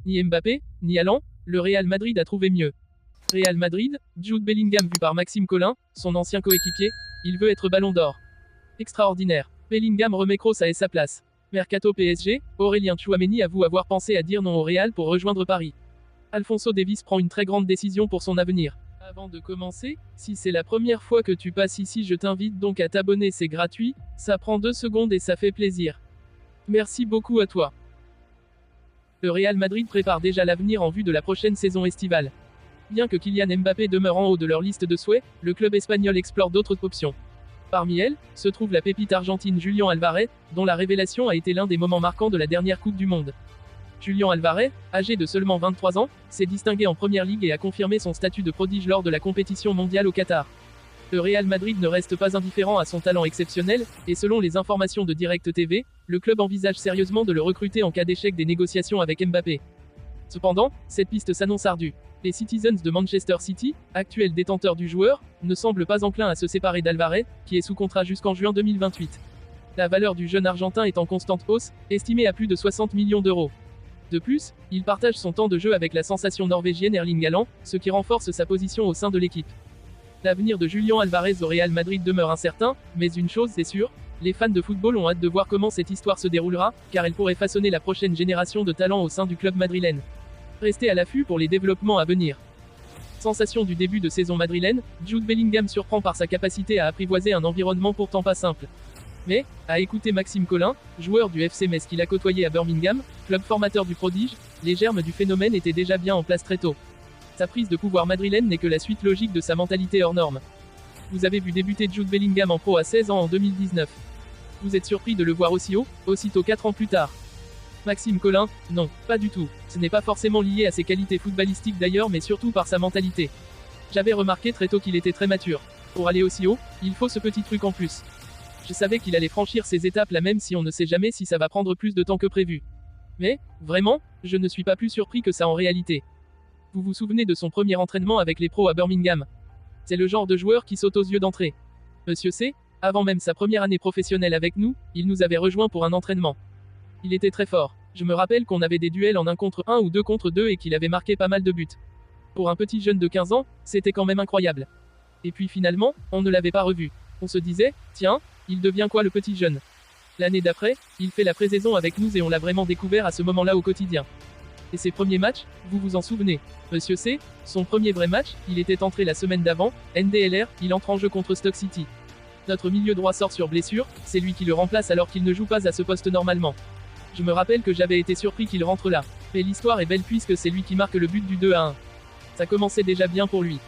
Ni Mbappé, ni Haaland, le Real Madrid a trouvé mieux. Real Madrid, Jude Bellingham vu par Maxime Collin, son ancien coéquipier, il veut être ballon d'or. Extraordinaire. Bellingham remet Kroos à sa place. Mercato PSG, Aurélien Tchouaméni avoue avoir pensé à dire non au Real pour rejoindre Paris. Alphonso Davies prend une très grande décision pour son avenir. Avant de commencer, si c'est la première fois que tu passes ici, je t'invite donc à t'abonner, c'est gratuit, ça prend 2 secondes et ça fait plaisir. Merci beaucoup à toi. Le Real Madrid prépare déjà l'avenir en vue de la prochaine saison estivale. Bien que Kylian Mbappé demeure en haut de leur liste de souhaits, le club espagnol explore d'autres options. Parmi elles, se trouve la pépite argentine Julián Álvarez, dont la révélation a été l'un des moments marquants de la dernière Coupe du Monde. Julián Álvarez, âgé de seulement 23 ans, s'est distingué en Première Ligue et a confirmé son statut de prodige lors de la compétition mondiale au Qatar. Le Real Madrid ne reste pas indifférent à son talent exceptionnel, et selon les informations de Direct TV, le club envisage sérieusement de le recruter en cas d'échec des négociations avec Mbappé. Cependant, cette piste s'annonce ardue. Les Citizens de Manchester City, actuels détenteurs du joueur, ne semblent pas enclins à se séparer d'Álvarez, qui est sous contrat jusqu'en juin 2028. La valeur du jeune Argentin est en constante hausse, estimée à plus de 60 millions d'euros. De plus, il partage son temps de jeu avec la sensation norvégienne Erling Haaland, ce qui renforce sa position au sein de l'équipe. L'avenir de Julián Álvarez au Real Madrid demeure incertain, mais une chose est sûre, les fans de football ont hâte de voir comment cette histoire se déroulera, car elle pourrait façonner la prochaine génération de talents au sein du club madrilène. Restez à l'affût pour les développements à venir. Sensation du début de saison madrilène, Jude Bellingham surprend par sa capacité à apprivoiser un environnement pourtant pas simple. Mais, à écouter Maxime Collin, joueur du FC Metz qu'il a côtoyé à Birmingham, club formateur du prodige, les germes du phénomène étaient déjà bien en place très tôt. Sa prise de pouvoir madrilène n'est que la suite logique de sa mentalité hors norme. Vous avez vu débuter Jude Bellingham en pro à 16 ans en 2019. Vous êtes surpris de le voir aussi haut, aussitôt 4 ans plus tard. Maxime Collin, non, pas du tout. Ce n'est pas forcément lié à ses qualités footballistiques d'ailleurs, mais surtout par sa mentalité. J'avais remarqué très tôt qu'il était très mature. Pour aller aussi haut, il faut ce petit truc en plus. Je savais qu'il allait franchir ces étapes là même si on ne sait jamais si ça va prendre plus de temps que prévu. Mais, vraiment, je ne suis pas plus surpris que ça en réalité. Vous vous souvenez de son premier entraînement avec les pros à Birmingham? C'est le genre de joueur qui saute aux yeux d'entrée. Monsieur C, avant même sa première année professionnelle avec nous, il nous avait rejoint pour un entraînement. Il était très fort. Je me rappelle qu'on avait des duels en 1 contre 1 ou 2 contre 2 et qu'il avait marqué pas mal de buts. Pour un petit jeune de 15 ans, c'était quand même incroyable. Et puis finalement, on ne l'avait pas revu. On se disait, tiens, il devient quoi le petit jeune? L'année d'après, il fait la pré-saison avec nous et on l'a vraiment découvert à ce moment-là au quotidien. Et ses premiers matchs, vous vous en souvenez? Monsieur C, son premier vrai match, il était entré la semaine d'avant, NDLR, il entre en jeu contre Stoke City. Notre milieu droit sort sur blessure, c'est lui qui le remplace alors qu'il ne joue pas à ce poste normalement. Je me rappelle que j'avais été surpris qu'il rentre là. Mais l'histoire est belle puisque c'est lui qui marque le but du 2-1. Ça commençait déjà bien pour lui.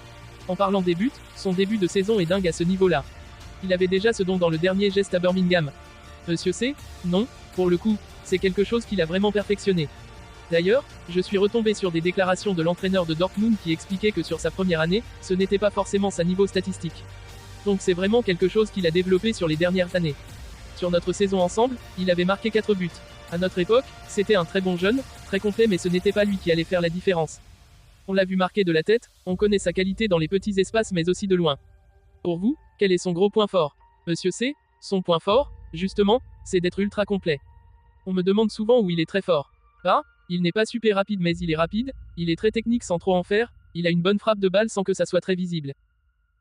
En parlant des buts, son début de saison est dingue à ce niveau-là. Il avait déjà ce don dans le dernier geste à Birmingham. Monsieur C, non, pour le coup, c'est quelque chose qu'il a vraiment perfectionné. D'ailleurs, je suis retombé sur des déclarations de l'entraîneur de Dortmund qui expliquait que sur sa première année, ce n'était pas forcément sa niveau statistique. Donc c'est vraiment quelque chose qu'il a développé sur les dernières années. Sur notre saison ensemble, il avait marqué 4 buts. À notre époque, c'était un très bon jeune, très complet mais ce n'était pas lui qui allait faire la différence. On l'a vu marquer de la tête, on connaît sa qualité dans les petits espaces mais aussi de loin. Pour vous, quel est son gros point fort? Monsieur C, son point fort, justement, c'est d'être ultra complet. On me demande souvent où il est très fort. Ah, il n'est pas super rapide mais il est rapide, il est très technique sans trop en faire, il a une bonne frappe de balle sans que ça soit très visible.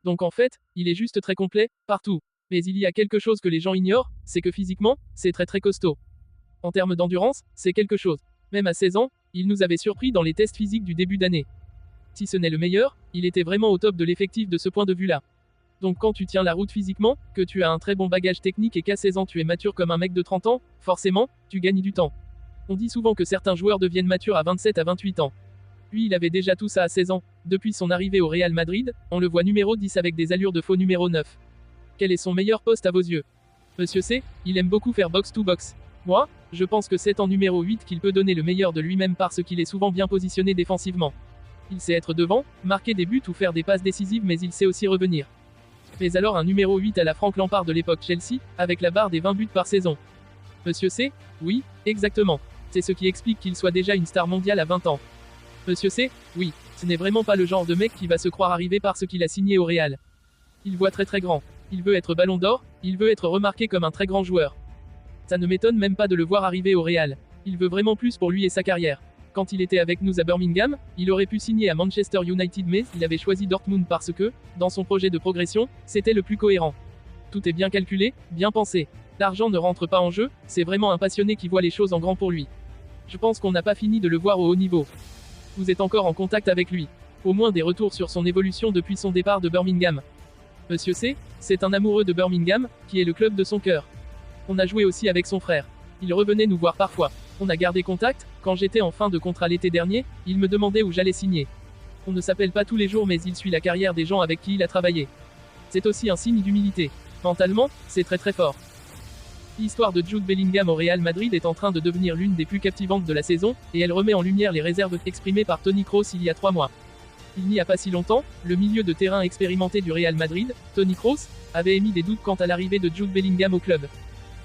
Donc en fait, il est juste très complet, partout. Mais il y a quelque chose que les gens ignorent, c'est que physiquement, c'est très très costaud. En termes d'endurance, c'est quelque chose. Même à 16 ans, il nous avait surpris dans les tests physiques du début d'année. Si ce n'est le meilleur, il était vraiment au top de l'effectif de ce point de vue-là. Donc quand tu tiens la route physiquement, que tu as un très bon bagage technique et qu'à 16 ans tu es mature comme un mec de 30 ans, forcément, tu gagnes du temps. On dit souvent que certains joueurs deviennent matures à 27 à 28 ans. Lui il avait déjà tout ça à 16 ans. Depuis son arrivée au Real Madrid, on le voit numéro 10 avec des allures de faux numéro 9. Quel est son meilleur poste à vos yeux? Monsieur C, il aime beaucoup faire box-to-box. Moi, je pense que c'est en numéro 8 qu'il peut donner le meilleur de lui-même parce qu'il est souvent bien positionné défensivement. Il sait être devant, marquer des buts ou faire des passes décisives mais il sait aussi revenir. Mais alors un numéro 8 à la Frank Lampard de l'époque Chelsea, avec la barre des 20 buts par saison. Monsieur C, oui, exactement. C'est ce qui explique qu'il soit déjà une star mondiale à 20 ans. Monsieur C, oui, ce n'est vraiment pas le genre de mec qui va se croire arrivé parce qu'il a signé au Real. Il voit très très grand. Il veut être ballon d'or, il veut être remarqué comme un très grand joueur. Ça ne m'étonne même pas de le voir arriver au Real. Il veut vraiment plus pour lui et sa carrière. Quand il était avec nous à Birmingham, il aurait pu signer à Manchester United mais il avait choisi Dortmund parce que, dans son projet de progression, c'était le plus cohérent. Tout est bien calculé, bien pensé. L'argent ne rentre pas en jeu, c'est vraiment un passionné qui voit les choses en grand pour lui. Je pense qu'on n'a pas fini de le voir au haut niveau. Vous êtes encore en contact avec lui. Au moins des retours sur son évolution depuis son départ de Birmingham. Monsieur C, c'est un amoureux de Birmingham, qui est le club de son cœur. On a joué aussi avec son frère. Il revenait nous voir parfois. On a gardé contact, quand j'étais en fin de contrat l'été dernier, il me demandait où j'allais signer. On ne s'appelle pas tous les jours mais il suit la carrière des gens avec qui il a travaillé. C'est aussi un signe d'humilité. Mentalement, c'est très très fort. L'histoire de Jude Bellingham au Real Madrid est en train de devenir l'une des plus captivantes de la saison, et elle remet en lumière les réserves exprimées par Toni Kroos il y a 3 mois. Il n'y a pas si longtemps, le milieu de terrain expérimenté du Real Madrid, Toni Kroos, avait émis des doutes quant à l'arrivée de Jude Bellingham au club.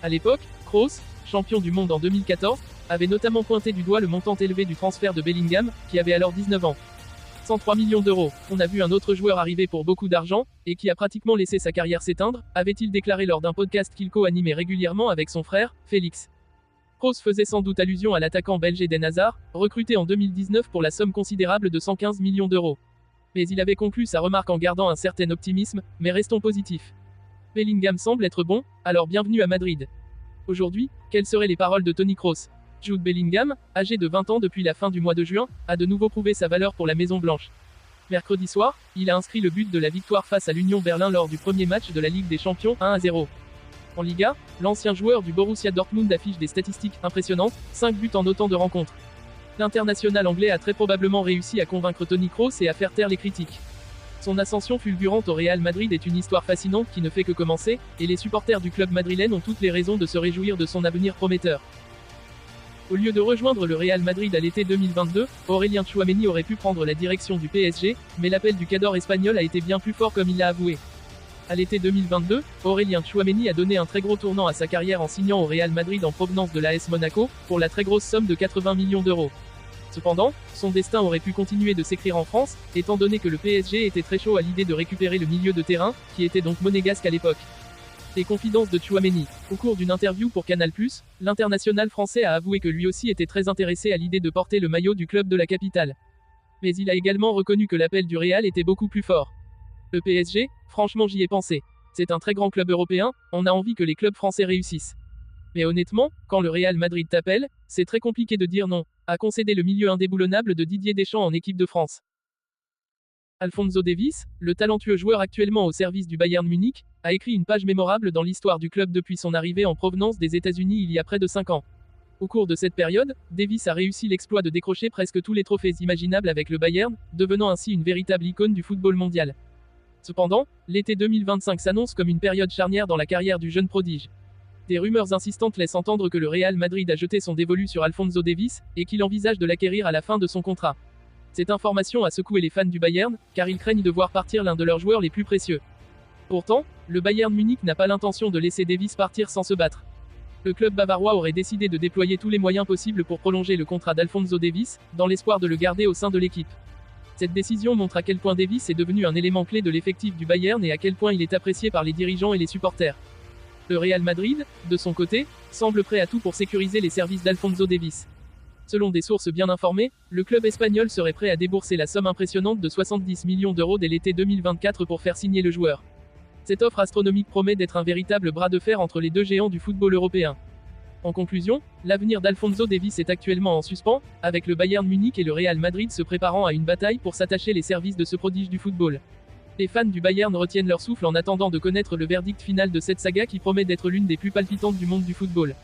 À l'époque, Kroos, champion du monde en 2014, avait notamment pointé du doigt le montant élevé du transfert de Bellingham, qui avait alors 19 ans. 103 millions d'euros. On a vu un autre joueur arriver pour beaucoup d'argent, et qui a pratiquement laissé sa carrière s'éteindre, avait-il déclaré lors d'un podcast qu'il co-animait régulièrement avec son frère, Félix. Kroos faisait sans doute allusion à l'attaquant belge Eden Hazard, recruté en 2019 pour la somme considérable de 115 millions d'euros. Mais il avait conclu sa remarque en gardant un certain optimisme, mais restons positifs. Bellingham semble être bon, alors bienvenue à Madrid. Aujourd'hui, quelles seraient les paroles de Toni Kroos? Jude Bellingham, âgé de 20 ans depuis la fin du mois de juin, a de nouveau prouvé sa valeur pour la Maison Blanche. Mercredi soir, il a inscrit le but de la victoire face à l'Union Berlin lors du premier match de la Ligue des Champions 1-0. En Liga, l'ancien joueur du Borussia Dortmund affiche des statistiques impressionnantes, 5 buts en autant de rencontres. L'international anglais a très probablement réussi à convaincre Toni Kroos et à faire taire les critiques. Son ascension fulgurante au Real Madrid est une histoire fascinante qui ne fait que commencer, et les supporters du club madrilène ont toutes les raisons de se réjouir de son avenir prometteur. Au lieu de rejoindre le Real Madrid à l'été 2022, Aurélien Tchouaméni aurait pu prendre la direction du PSG, mais l'appel du cador espagnol a été bien plus fort comme il l'a avoué. À l'été 2022, Aurélien Tchouaméni a donné un très gros tournant à sa carrière en signant au Real Madrid en provenance de l'AS Monaco, pour la très grosse somme de 80 millions d'euros. Cependant, son destin aurait pu continuer de s'écrire en France, étant donné que le PSG était très chaud à l'idée de récupérer le milieu de terrain, qui était donc monégasque à l'époque. Les confidences de Tchouaméni. Au cours d'une interview pour Canal+, l'international français a avoué que lui aussi était très intéressé à l'idée de porter le maillot du club de la capitale. Mais il a également reconnu que l'appel du Real était beaucoup plus fort. Le PSG, franchement j'y ai pensé. C'est un très grand club européen, on a envie que les clubs français réussissent. Mais honnêtement, quand le Real Madrid t'appelle, c'est très compliqué de dire non, a concédé le milieu indéboulonnable de Didier Deschamps en équipe de France. Alphonso Davies, le talentueux joueur actuellement au service du Bayern Munich, a écrit une page mémorable dans l'histoire du club depuis son arrivée en provenance des États-Unis il y a près de 5 ans. Au cours de cette période, Davies a réussi l'exploit de décrocher presque tous les trophées imaginables avec le Bayern, devenant ainsi une véritable icône du football mondial. Cependant, l'été 2025 s'annonce comme une période charnière dans la carrière du jeune prodige. Des rumeurs insistantes laissent entendre que le Real Madrid a jeté son dévolu sur Alphonso Davies, et qu'il envisage de l'acquérir à la fin de son contrat. Cette information a secoué les fans du Bayern, car ils craignent de voir partir l'un de leurs joueurs les plus précieux. Pourtant, le Bayern Munich n'a pas l'intention de laisser Davies partir sans se battre. Le club bavarois aurait décidé de déployer tous les moyens possibles pour prolonger le contrat d'Alphonso Davies, dans l'espoir de le garder au sein de l'équipe. Cette décision montre à quel point Davies est devenu un élément clé de l'effectif du Bayern et à quel point il est apprécié par les dirigeants et les supporters. Le Real Madrid, de son côté, semble prêt à tout pour sécuriser les services d'Alphonso Davies. Selon des sources bien informées, le club espagnol serait prêt à débourser la somme impressionnante de 70 millions d'euros dès l'été 2024 pour faire signer le joueur. Cette offre astronomique promet d'être un véritable bras de fer entre les deux géants du football européen. En conclusion, l'avenir d'Alphonso Davies est actuellement en suspens, avec le Bayern Munich et le Real Madrid se préparant à une bataille pour s'attacher les services de ce prodige du football. Les fans du Bayern retiennent leur souffle en attendant de connaître le verdict final de cette saga qui promet d'être l'une des plus palpitantes du monde du football.